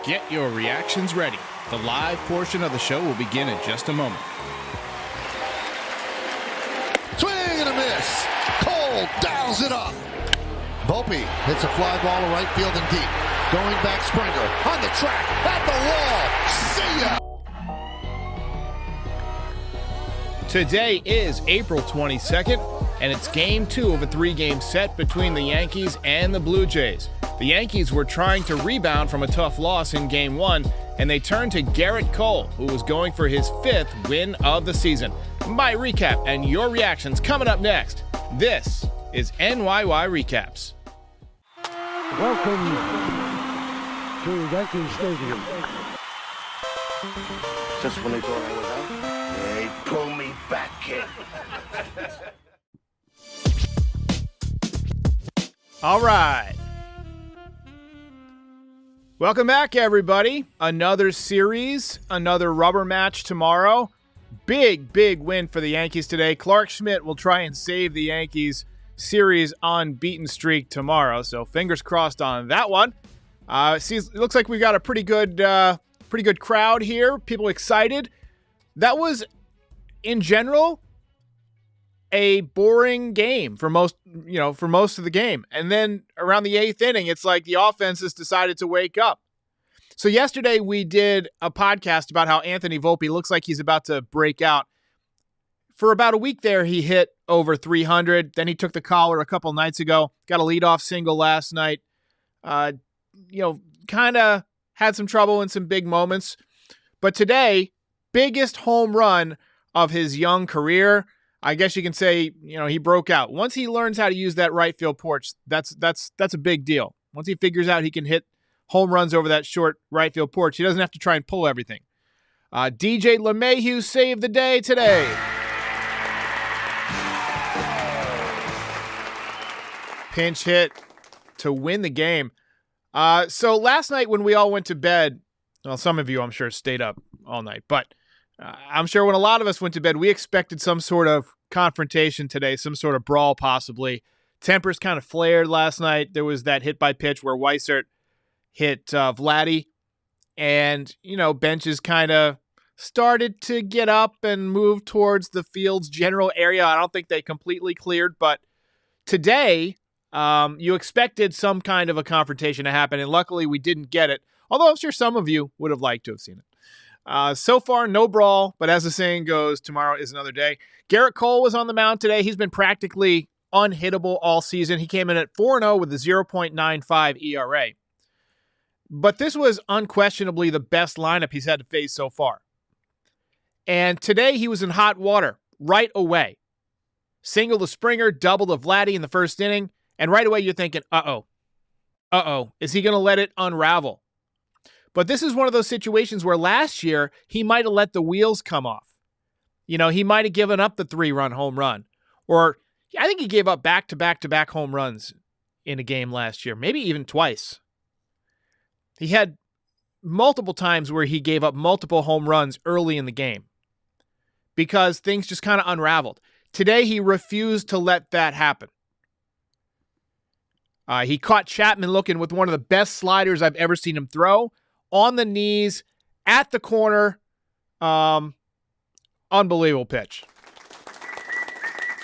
Get your reactions ready. The live portion of the show will begin in just a moment. Swing and a miss. Cole dials it up. Volpe hits a fly ball to right field and deep. Going back, Springer on the track, at the wall. See ya. Today is April 22nd, and it's Game 2 of a 3-game set between the Yankees and the Blue Jays. The Yankees were trying to rebound from a tough loss in Game 1, and they turned to Gerrit Cole, who was going for his 5th win of the season. My recap and your reactions coming up next. This is NYY Recaps. Welcome to Yankee Stadium. Just when they thought I was out, they pull me back in. All right. Welcome back, everybody. Another series, another rubber match tomorrow. Big win for the Yankees today. Clark Schmidt will try and save the Yankees series unbeaten streak tomorrow, so fingers crossed on that one. It looks like we've got a pretty good crowd here. People excited. That was, in general, a boring game for most of the game. And then around the 8th inning, it's like the offense has decided to wake up. So yesterday we did a podcast about how Anthony Volpe looks like he's about to break out. For about a week there, he hit over 300. Then he took the collar a couple nights ago. Got a leadoff single last night. Kind of had some trouble in some big moments. But today, biggest home run of his young career. I guess you can say, he broke out. Once he learns how to use that right field porch, that's a big deal. Once he figures out he can hit home runs over that short right field porch, he doesn't have to try and pull everything. DJ LeMahieu saved the day today. Pinch hit to win the game. So last night when we all went to bed, well, some of you I'm sure stayed up all night, but I'm sure when a lot of us went to bed, we expected some sort of confrontation today, some sort of brawl possibly. Tempers kind of flared last night. There was that hit by pitch where Weissert hit Vladdy, and, benches kind of started to get up and move towards the field's general area. I don't think they completely cleared, but today you expected some kind of a confrontation to happen, and luckily we didn't get it, although I'm sure some of you would have liked to have seen it. So far, no brawl, but as the saying goes, tomorrow is another day. Gerrit Cole was on the mound today. He's been practically unhittable all season. He came in at 4-0 with a 0.95 ERA. But this was unquestionably the best lineup he's had to face so far. And today he was in hot water right away. Single to Springer, double to Vladdy in the first inning, and right away you're thinking, uh-oh, is he going to let it unravel? But this is one of those situations where last year he might have let the wheels come off. He might have given up the 3-run home run. Or I think he gave up back-to-back-to-back home runs in a game last year, maybe even twice. He had multiple times where he gave up multiple home runs early in the game because things just kind of unraveled. Today he refused to let that happen. He caught Chapman looking with one of the best sliders I've ever seen him throw. On the knees, at the corner, unbelievable pitch.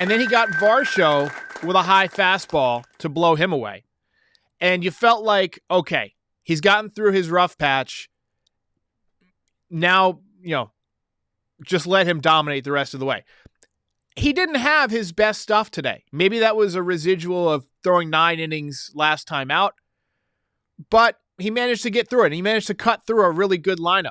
And then he got Varsho with a high fastball to blow him away. And you felt like, okay, he's gotten through his rough patch. Now, just let him dominate the rest of the way. He didn't have his best stuff today. Maybe that was a residual of throwing 9 innings last time out. But he managed to get through it. He managed to cut through a really good lineup.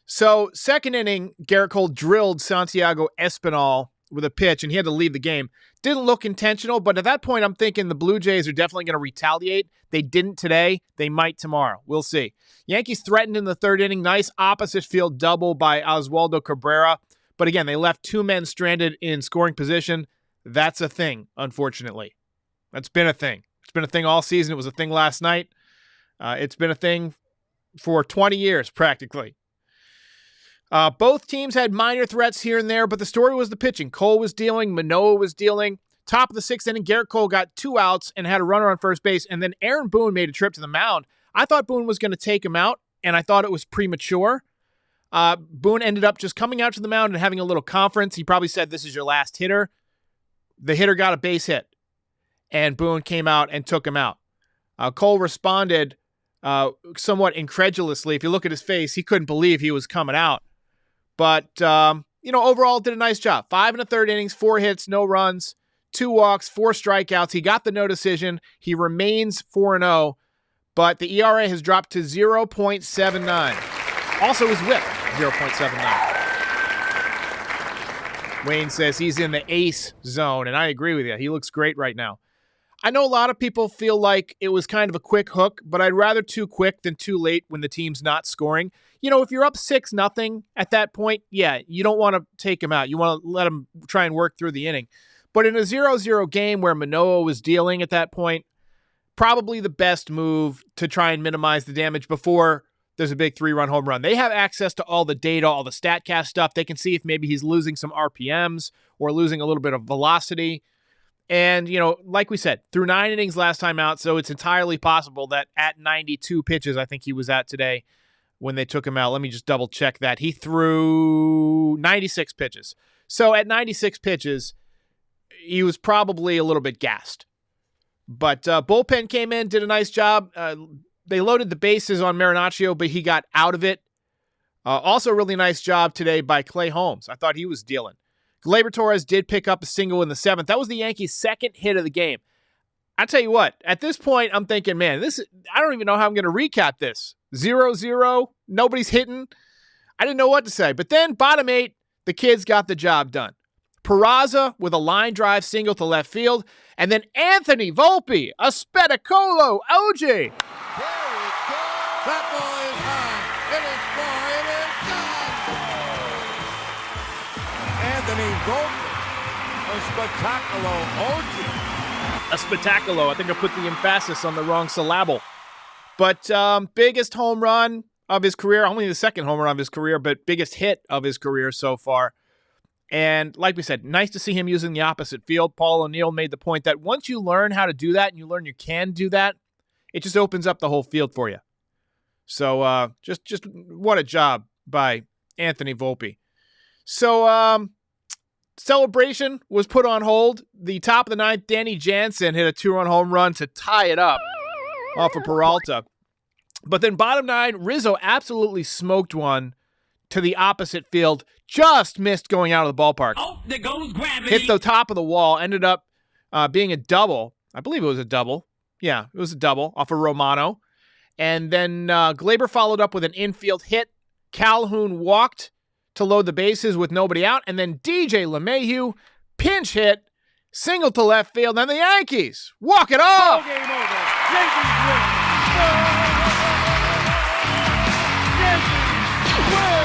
So, second inning, Gerrit Cole drilled Santiago Espinal with a pitch, and he had to leave the game. Didn't look intentional, but at that point, I'm thinking the Blue Jays are definitely going to retaliate. They didn't today. They might tomorrow. We'll see. Yankees threatened in the third inning. Nice opposite field double by Oswaldo Cabrera. But again, they left 2 men stranded in scoring position. That's a thing, unfortunately. That's been a thing. It's been a thing all season. It was a thing last night. It's been a thing for 20 years, practically. Both teams had minor threats here and there, but the story was the pitching. Cole was dealing, Manoah was dealing. Top of the 6th inning, Gerrit Cole got 2 outs and had a runner on first base, and then Aaron Boone made a trip to the mound. I thought Boone was going to take him out, and I thought it was premature. Boone ended up just coming out to the mound and having a little conference. He probably said, "This is your last hitter." The hitter got a base hit, and Boone came out and took him out. Cole responded somewhat incredulously. If you look at his face, he couldn't believe he was coming out. But, overall did a nice job. 5 1/3 innings, 4 hits, no runs, 2 walks, 4 strikeouts. He got the no decision. He remains 4-0, but the ERA has dropped to 0.79. Also his whip, 0.79. Wayne says he's in the ace zone, and I agree with you. He looks great right now. I know a lot of people feel like it was kind of a quick hook, but I'd rather too quick than too late when the team's not scoring. If you're up 6-0 at that point, yeah, you don't want to take him out. You want to let him try and work through the inning. But in a 0-0 game where Manoah was dealing at that point, probably the best move to try and minimize the damage before there's a big 3-run home run. They have access to all the data, all the StatCast stuff. They can see if maybe he's losing some RPMs or losing a little bit of velocity. And, like we said, threw 9 innings last time out, so it's entirely possible that at 92 pitches, I think he was at today when they took him out. Let me just double check that. He threw 96 pitches. So at 96 pitches, he was probably a little bit gassed. But bullpen came in, did a nice job. They loaded the bases on Marinaccio, but he got out of it. Also really nice job today by Clay Holmes. I thought he was dealing. Gleyber Torres did pick up a single in the 7th. That was the Yankees' second hit of the game. I tell you what, at this point, I'm thinking, man, I don't even know how I'm going to recap this. 0-0, nobody's hitting. I didn't know what to say. But then, bottom 8, the kids got the job done. Peraza with a line drive single to left field. And then Anthony Volpe, a Spetacolo OG. There it goes. That ball is high. It is far. It is gone. Anthony Volpe, a Spetacolo OG. A Spetacolo. I think I put the emphasis on the wrong syllable. But biggest home run of his career, only the second home run of his career, but biggest hit of his career so far. And like we said, nice to see him using the opposite field. Paul O'Neill made the point that once you learn how to do that and you learn you can do that, it just opens up the whole field for you. So just what a job by Anthony Volpe. So celebration was put on hold. The top of the 9th, Danny Jansen hit a 2-run home run to tie it up off of Peralta. But then bottom 9, Rizzo absolutely smoked one to the opposite field. Just missed going out of the ballpark. Oh, there goes gravity. Hit the top of the wall. Ended up being a double. I believe it was a double. Yeah, it was a double off of Romano. And then Gleyber followed up with an infield hit. Calhoun walked to load the bases with nobody out. And then DJ LeMahieu pinch hit, single to left field. And the Yankees walk it off. Game over. Yankees win. Yankees win.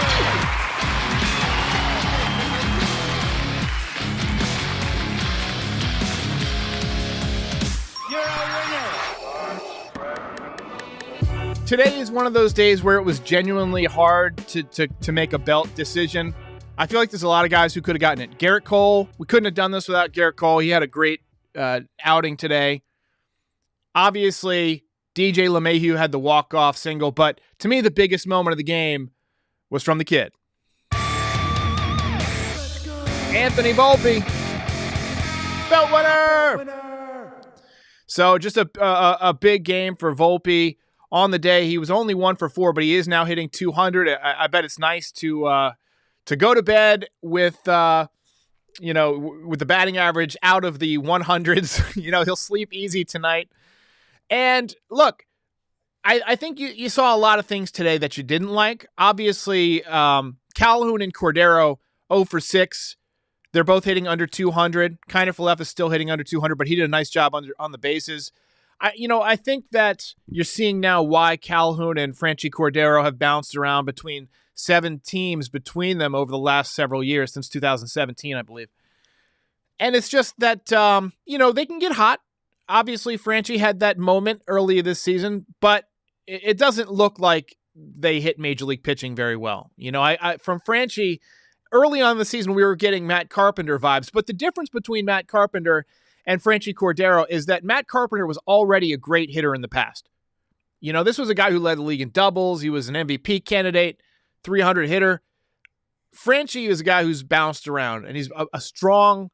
You're a winner. Today is one of those days where it was genuinely hard to make a belt decision. I feel like there's a lot of guys who could have gotten it. Garrett Cole, we couldn't have done this without Garrett Cole. He had a great outing today. Obviously, DJ LeMahieu had the walk-off single, but to me, the biggest moment of the game was from the kid. Anthony Volpe, belt winner! So just a big game for Volpe. On the day, he was only 1 for 4, but he is now hitting 200. I bet it's nice to go to bed with with the batting average out of the 100s. He'll sleep easy tonight. And look, I think you saw a lot of things today that you didn't like. Obviously, Calhoun and Cordero 0 for 6. They're both hitting under 200. Kiner-Falefa is still hitting under 200, but he did a nice job on the bases. I think that you're seeing now why Calhoun and Franchi Cordero have bounced around between 7 teams between them over the last several years, since 2017, I believe. And it's just that, they can get hot. Obviously, Franchi had that moment earlier this season, but it doesn't look like they hit Major League pitching very well. From Franchi, early on in the season, we were getting Matt Carpenter vibes, but the difference between Matt Carpenter and Franchi Cordero is that Matt Carpenter was already a great hitter in the past. You know, this was a guy who led the league in doubles. He was an MVP candidate, 300 hitter. Frenchie is a guy who's bounced around, and he's a strong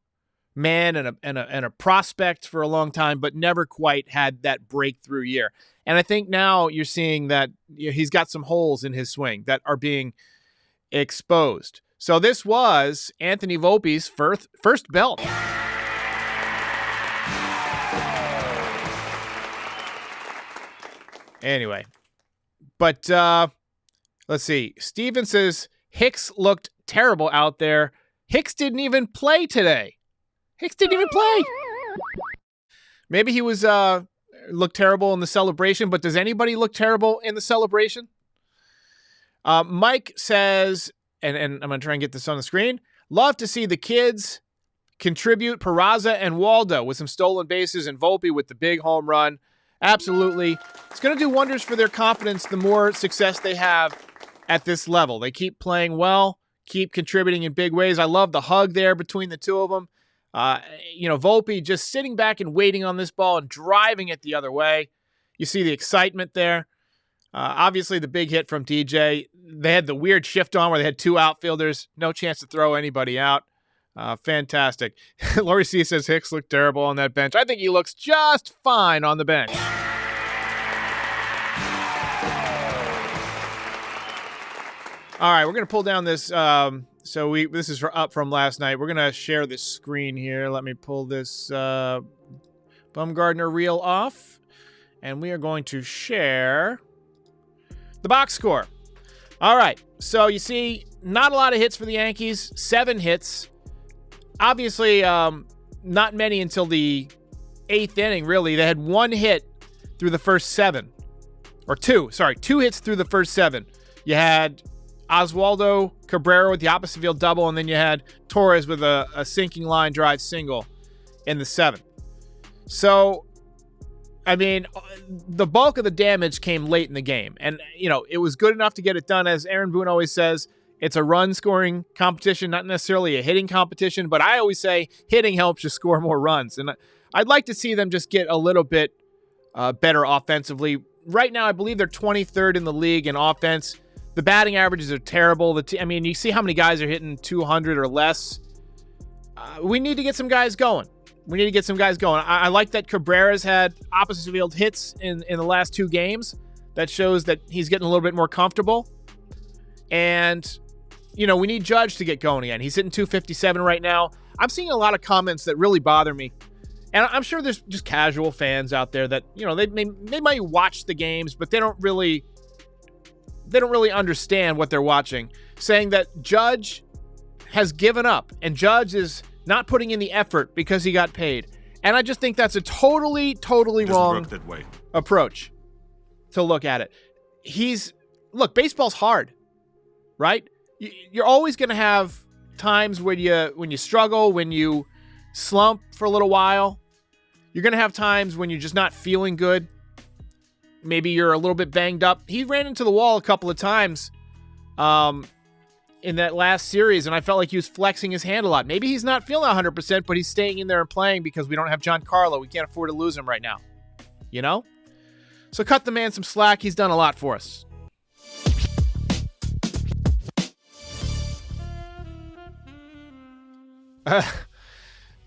man and a prospect for a long time, but never quite had that breakthrough year. And I think now you're seeing that he's got some holes in his swing that are being exposed. So this was Anthony Volpe's first belt. Anyway, but let's see. Steven says Hicks looked terrible out there. Hicks didn't even play today. Hicks didn't even play. Maybe he was looked terrible in the celebration, but does anybody look terrible in the celebration? Mike says, and I'm going to try and get this on the screen, love to see the kids contribute. Peraza and Waldo with some stolen bases and Volpe with the big home run. Absolutely. It's going to do wonders for their confidence the more success they have at this level. They keep playing well, keep contributing in big ways. I love the hug there between the two of them. Volpe just sitting back and waiting on this ball and driving it the other way. You see the excitement there. Obviously, the big hit from DJ. They had the weird shift on where they had two outfielders. No chance to throw anybody out. Fantastic. Laurie C says Hicks looked terrible on that bench. I think he looks just fine on the bench. All right, we're going to pull down this. This is up from last night. We're going to share this screen here. Let me pull this Bumgardner reel off. And we are going to share the box score. All right, so you see not a lot of hits for the Yankees. 7 hits. Obviously, not many until the 8th inning, really. They had 1 hit through the first 7. Or 2 hits through the first 7. You had Oswaldo Cabrera with the opposite field double, and then you had Torres with a sinking line drive single in the 7th. So, I mean, the bulk of the damage came late in the game. And, it was good enough to get it done. As Aaron Boone always says, it's a run-scoring competition, not necessarily a hitting competition. But I always say hitting helps you score more runs. And I'd like to see them just get a little bit better offensively. Right now, I believe they're 23rd in the league in offense. The batting averages are terrible. You see how many guys are hitting 200 or less. We need to get some guys going. I like that Cabrera's had opposite field hits in the last 2 games. That shows that he's getting a little bit more comfortable. And, we need Judge to get going again. He's hitting 257 right now. I'm seeing a lot of comments that really bother me. And I'm sure there's just casual fans out there that, they might watch the games, but they don't really understand what they're watching, saying that Judge has given up and Judge is not putting in the effort because he got paid. And I just think that's a totally wrong approach to look at it. Baseball's hard, right? You're always going to have times when you struggle, when you slump for a little while. You're going to have times when you're just not feeling good. Maybe you're a little bit banged up. He ran into the wall a couple of times in that last series, and I felt like he was flexing his hand a lot. Maybe he's not feeling 100%, but he's staying in there and playing because we don't have Giancarlo. We can't afford to lose him right now. So cut the man some slack. He's done a lot for us.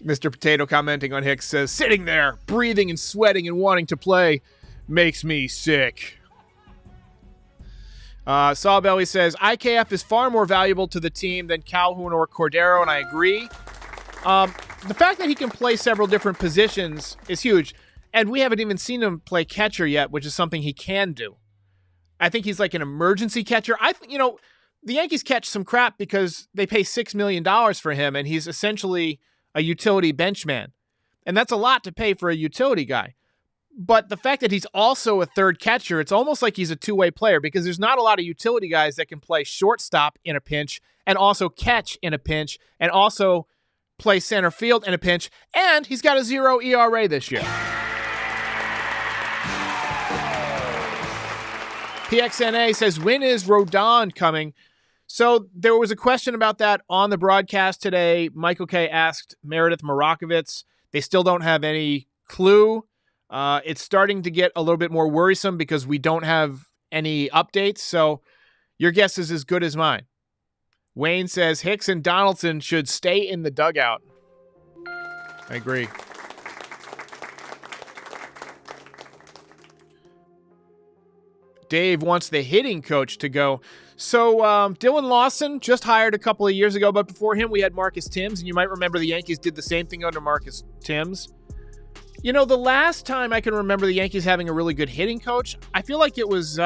Mr. Potato commenting on Hicks says, sitting there, breathing and sweating and wanting to play makes me sick. Sawbelly says, IKF is far more valuable to the team than Calhoun or Cordero, and I agree. The fact that he can play several different positions is huge, and we haven't even seen him play catcher yet, which is something he can do. I think he's like an emergency catcher. The Yankees catch some crap because they pay $6 million for him, and he's essentially a utility benchman. And that's a lot to pay for a utility guy. But the fact that he's also a third catcher, it's almost like he's a two-way player because there's not a lot of utility guys that can play shortstop in a pinch and also catch in a pinch and also play center field in a pinch. And he's got a 0 ERA this year. PXNA says, when is Rodon coming? So there was a question about that on the broadcast today. Michael K. asked Meredith Marakovitz. They still don't have any clue. It's starting to get a little bit more worrisome because we don't have any updates. So your guess is as good as mine. Wayne says Hicks and Donaldson should stay in the dugout. I agree. Dave wants the hitting coach to go. So Dylan Lawson just hired a couple of years ago, but before him we had Marcus Timms, and you might remember the Yankees did the same thing under Marcus Timms. You know, the last time I can remember the Yankees having a really good hitting coach, I feel like it was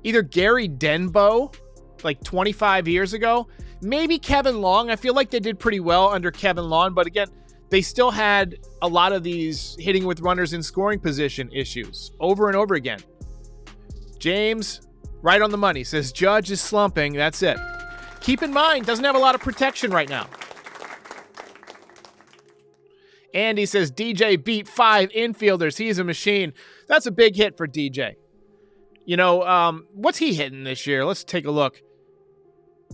either Gary Denbo, like 25 years ago, maybe Kevin Long. I feel like they did pretty well under Kevin Long, but again, they still had a lot of these hitting with runners in scoring position issues over and over again. James, right on the money, says Judge is slumping. That's it. Keep in mind, doesn't have a lot of protection right now. Andy says DJ beat 5 infielders. He's a machine. That's a big hit for DJ. You know, what's he hitting this year? Let's take a look.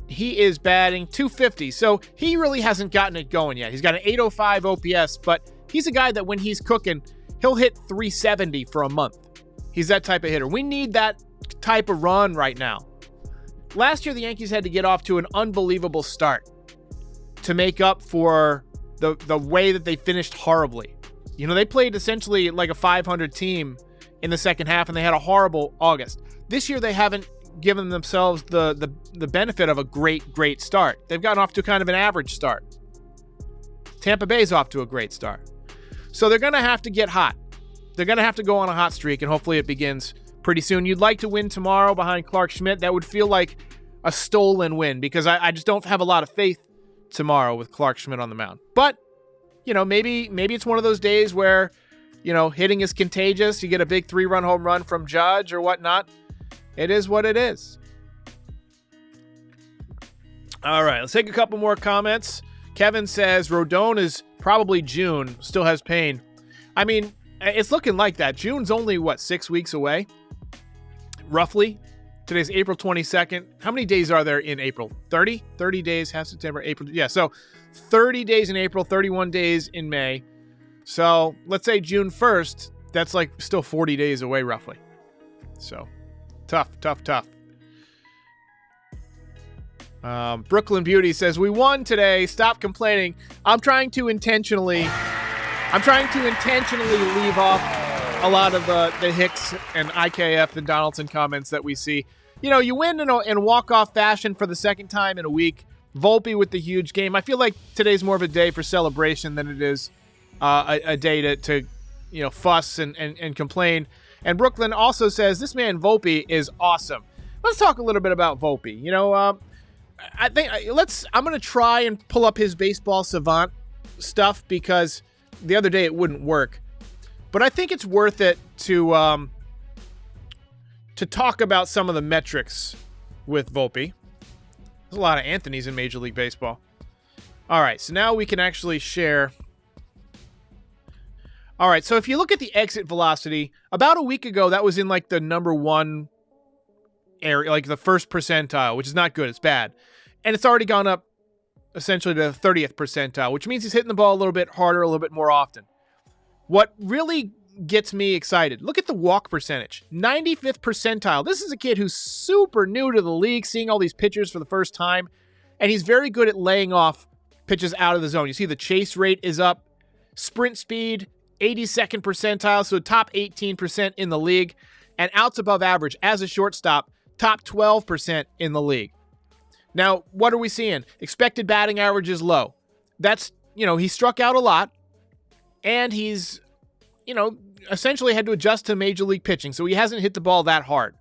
He is batting .250, so he really hasn't gotten it going yet. He's got an .805 OPS, but he's a guy that when he's cooking, he'll hit .370 for a month. He's that type of hitter. We need that type of run right now. Last year, the Yankees had to get off to an unbelievable start to make up for the way that they finished horribly. You know, they played essentially like a 500 team in the second half, and they had a horrible August. This year, they haven't given themselves the benefit of a great start. They've gotten off to kind of an average start. Tampa Bay's off to a great start. So they're going to have to get hot. They're going to have to go on a hot streak, and hopefully it begins pretty soon. You'd like to win tomorrow behind Clark Schmidt. That would feel like a stolen win because I just don't have a lot of faith tomorrow with Clark Schmidt on the mound. But, you know, maybe it's one of those days where, you know, hitting is contagious. You get a big 3-run home run from Judge or whatnot. It is what it is. All right, let's take a couple more comments. Kevin says Rodon is probably June, still has pain. I mean, it's looking like that. June's only, 6 weeks away? Roughly. Today's April 22nd. How many days are there in April? 30? 30 days, half September, April. Yeah, so 30 days in April, 31 days in May. So let's say June 1st, that's like still 40 days away roughly. So tough. Brooklyn Beauty says, we won today. Stop complaining. I'm trying to intentionally leave off a lot of the Hicks and IKF and Donaldson comments that we see. You know, you win in walk-off fashion for the second time in a week. Volpe with the huge game. I feel like today's more of a day for celebration than it is a day to you know, fuss and complain. And Brooklyn also says, this man Volpe is awesome. Let's talk a little bit about Volpe. You know, I'm going to try and pull up his baseball savant stuff because the other day it wouldn't work. But I think it's worth it to talk about some of the metrics with Volpe. There's a lot of Anthonys in Major League Baseball. All right, so now we can actually share. All right, so if you look at the exit velocity, about a week ago, that was in like the number 1 area, like the first percentile, which is not good. It's bad. And it's already gone up essentially to the 30th percentile, which means he's hitting the ball a little bit harder, a little bit more often. What really gets me excited, look at the walk percentage, 95th percentile. This is a kid who's super new to the league, seeing all these pitchers for the first time, and he's very good at laying off pitches out of the zone. You see the chase rate is up, sprint speed, 82nd percentile, so top 18% in the league, and outs above average as a shortstop, top 12% in the league. Now, what are we seeing? Expected batting average is low. That's, you know, he struck out a lot, and he's, you know, essentially had to adjust to major league pitching, so he hasn't hit the ball that hard.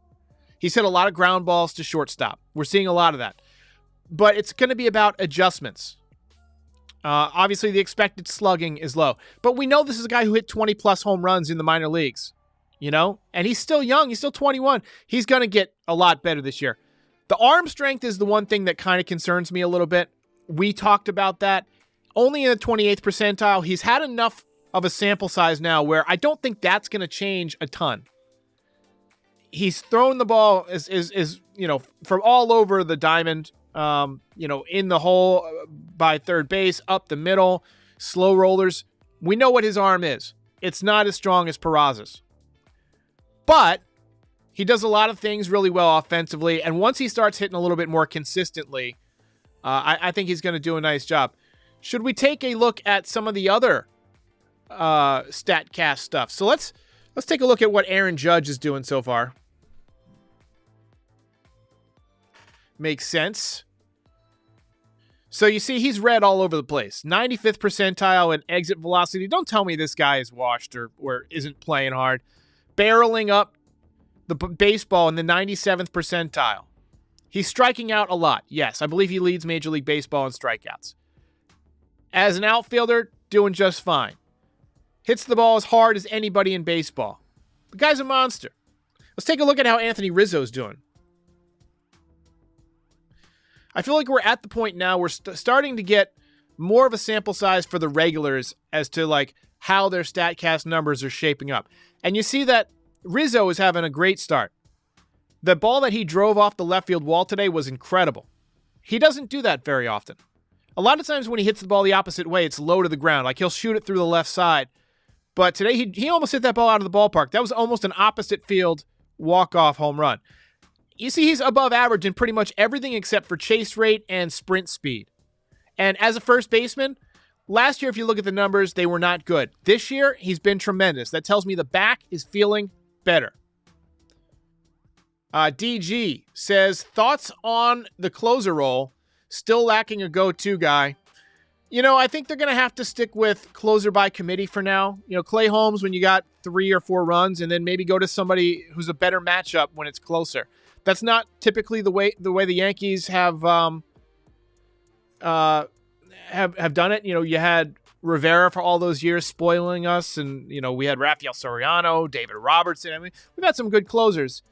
He's hit a lot of ground balls to shortstop. We're seeing a lot of that. But it's going to be about adjustments. Obviously, the expected slugging is low. But we know this is a guy who hit 20-plus home runs in the minor leagues, you know? And he's still young. He's still 21. He's going to get a lot better this year. The arm strength is the one thing that kind of concerns me a little bit. We talked about that. Only in the 28th percentile. He's had enough of a sample size now where I don't think that's going to change a ton. He's thrown the ball is you know, from all over the diamond, you know, in the hole by third base, up the middle, slow rollers. We know what his arm is. it's not as strong as Peraza's. But he does a lot of things really well offensively, and once he starts hitting a little bit more consistently, I think he's going to do a nice job. Should we take a look at some of the other StatCast stuff? So let's take a look at what Aaron Judge is doing so far. Makes sense. So you see he's red all over the place. 95th percentile in exit velocity. Don't tell me this guy is washed or isn't playing hard. Barreling up the baseball in the 97th percentile. He's striking out a lot. Yes, I believe he leads Major League Baseball in strikeouts. As an outfielder, doing just fine. Hits the ball as hard as anybody in baseball. The guy's a monster. Let's take a look at how Anthony Rizzo's doing. I feel like we're at the point now we're starting to get more of a sample size for the regulars as to like how their StatCast numbers are shaping up. And you see that Rizzo is having a great start. The ball that he drove off the left field wall today was incredible. He doesn't do that very often. A lot of times when he hits the ball the opposite way, it's low to the ground. Like he'll shoot it through the left side. But today he almost hit that ball out of the ballpark. That was almost an opposite field walk-off home run. You see he's above average in pretty much everything except for chase rate and sprint speed. And as a first baseman, last year if you look at the numbers, they were not good. This year, he's been tremendous. That tells me the back is feeling better. DG says, thoughts on the closer role? Still lacking a go-to guy. You know, I think they're going to have to stick with closer by committee for now. You know, Clay Holmes when you got 3 or 4 runs, and then maybe go to somebody who's a better matchup when it's closer. That's not typically the way the Yankees have done it. You know, you had Rivera for all those years spoiling us, and you know we had Rafael Soriano, David Robertson. I mean, we've had some good closers,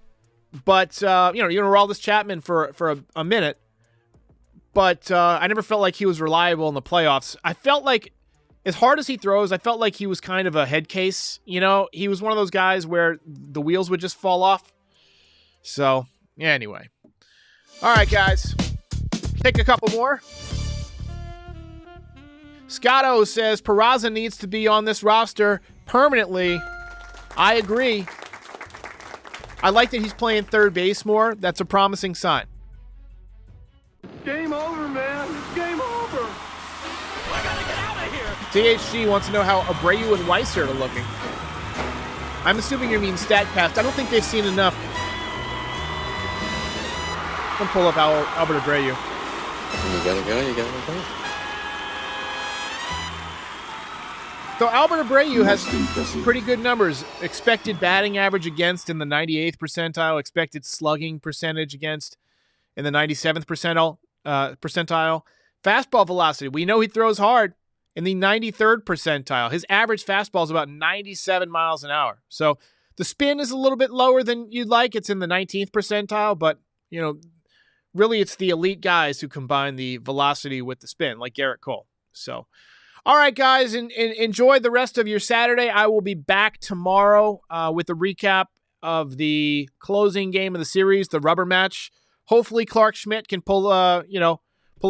but you know Aroldis Chapman for a minute. But I never felt like he was reliable in the playoffs. I felt like, as hard as he throws, I felt like he was kind of a head case. You know, he was one of those guys where the wheels would just fall off. So, yeah, anyway. All right, guys. Take a couple more. Scotto says, Peraza needs to be on this roster permanently. I agree. I like that he's playing third base more. That's a promising sign. Game over, man. It's game over. I gotta get out of here. THG wants to know how Abreu and Weiser are looking. I'm assuming you mean StatCast. I don't think they've seen enough. I'm pull up Albert Abreu. You gotta go. So Albert Abreu has pretty good numbers. Expected batting average against in the 98th percentile. Expected slugging percentage against in the 97th percentile. Fastball velocity. We know he throws hard in the 93rd percentile. His average fastball is about 97 miles an hour. So the spin is a little bit lower than you'd like. It's in the 19th percentile, but you know, really it's the elite guys who combine the velocity with the spin, like Garrett Cole. So, all right, guys, enjoy the rest of your Saturday. I will be back tomorrow with a recap of the closing game of the series, the rubber match. Hopefully Clark Schmidt can pull a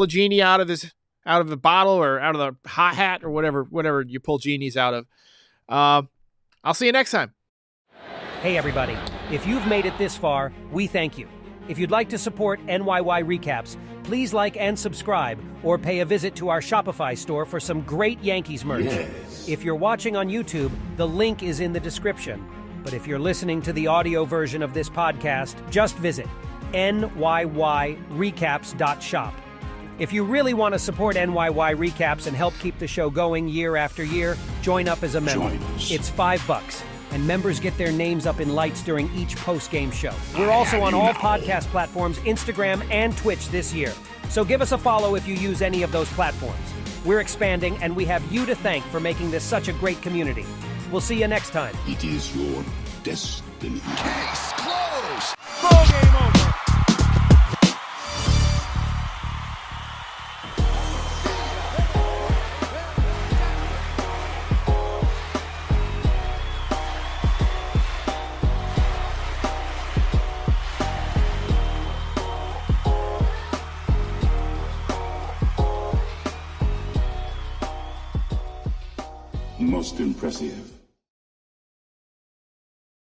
genie out of the bottle or out of the hot hat or whatever you pull genies out of. I'll see you next time. Hey everybody, if you've made it this far, we thank you. If you'd like to support NYY Recaps, please like and subscribe or pay a visit to our Shopify store for some great Yankees merch. Yes. If you're watching on YouTube, the link is in the description. But if you're listening to the audio version of this podcast, just visit NYYRecaps.shop. If you really want to support NYY Recaps and help keep the show going year after year, join up as a member. It's $5, and members get their names up in lights during each post-game show. We're also on all podcast platforms, Instagram and Twitch this year. So give us a follow if you use any of those platforms. We're expanding, and we have you to thank for making this such a great community. We'll see you next time. It is your destiny. Case closed. Ball game over. Most impressive.